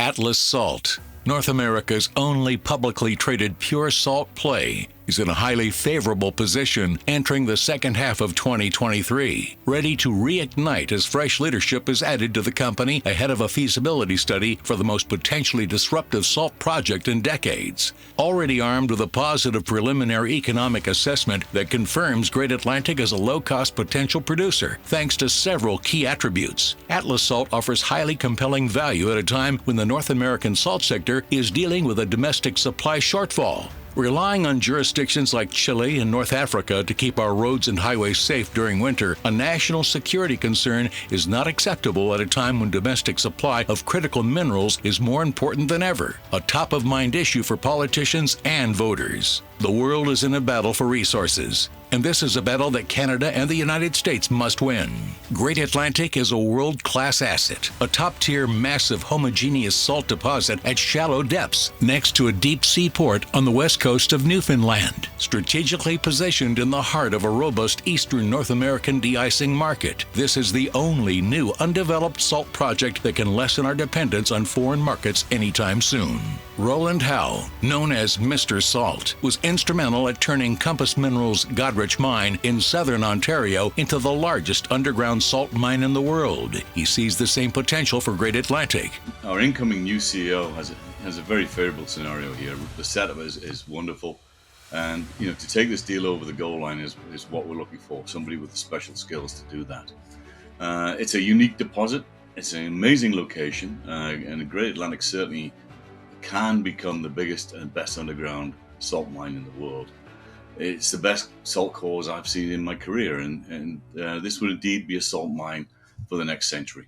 Atlas Salt, North America's only publicly traded pure salt play, is in a highly favorable position entering the second half of 2023, ready to reignite as fresh leadership is added to the company ahead of a feasibility study for the most potentially disruptive salt project in decades. Already armed with a positive preliminary economic assessment that confirms Great Atlantic as a low-cost potential producer, thanks to several key attributes, Atlas Salt offers highly compelling value at a time when the North American salt sector is dealing with a domestic supply shortfall. Relying on jurisdictions like Chile and North Africa to keep our roads and highways safe during winter, a national security concern is not acceptable at a time when domestic supply of critical minerals is more important than ever, a top-of-mind issue for politicians and voters. The world is in a battle for resources, and this is a battle that Canada and the United States must win. Great Atlantic is a world-class asset, a top-tier, massive, homogeneous salt deposit at shallow depths next to a deep sea port on the west coast of Newfoundland, strategically positioned in the heart of a robust eastern North American de-icing market. This is the only new undeveloped salt project that can lessen our dependence on foreign markets anytime soon. Roland Howe, known as Mr. Salt, was instrumental at turning Compass Minerals' Godrich mine in southern Ontario into the largest underground salt mine in the world. He sees the same potential for Great Atlantic. Our incoming new CEO has a very favorable scenario here. The setup is wonderful, and to take this deal over the goal line is what we're looking for. Somebody with the special skills to do that. It's a unique deposit. It's an amazing location, and the Great Atlantic certainly can become the biggest and best underground salt mine in the world. It's the best salt cores I've seen in my career, and this would indeed be a salt mine for the next century.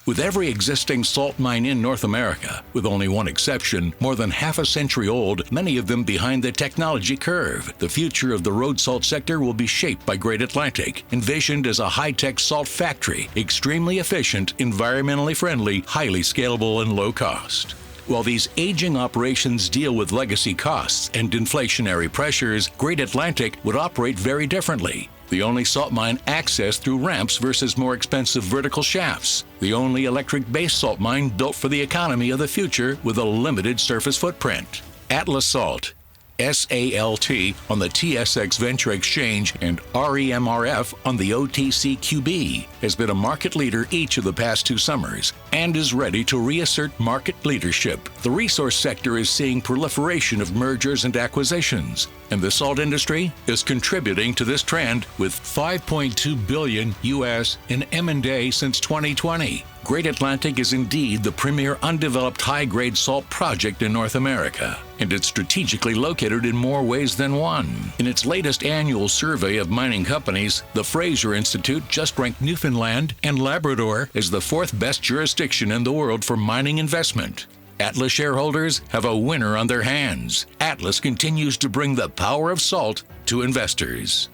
With every existing salt mine in North America, with only one exception, more than half a century old, many of them behind the technology curve, the future of the road salt sector will be shaped by Great Atlantic, envisioned as a high-tech salt factory, extremely efficient, environmentally friendly, highly scalable, and low cost. While these aging operations deal with legacy costs and inflationary pressures, Great Atlantic would operate very differently. The only salt mine accessed through ramps versus more expensive vertical shafts. The only electric-based salt mine built for the economy of the future with a limited surface footprint. Atlas Salt, SALT on the TSX Venture Exchange and REMRF on the OTCQB, has been a market leader each of the past 2 summers and is ready to reassert market leadership. The resource sector is seeing proliferation of mergers and acquisitions, and the salt industry is contributing to this trend with $5.2 billion US in M&A since 2020. Great Atlantic is indeed the premier undeveloped high-grade salt project in North America, and it's strategically located in more ways than one. In its latest annual survey of mining companies, the Fraser Institute just ranked Newfoundland and Labrador as the 4th best jurisdiction in the world for mining investment. Atlas shareholders have a winner on their hands. Atlas continues to bring the power of salt to investors.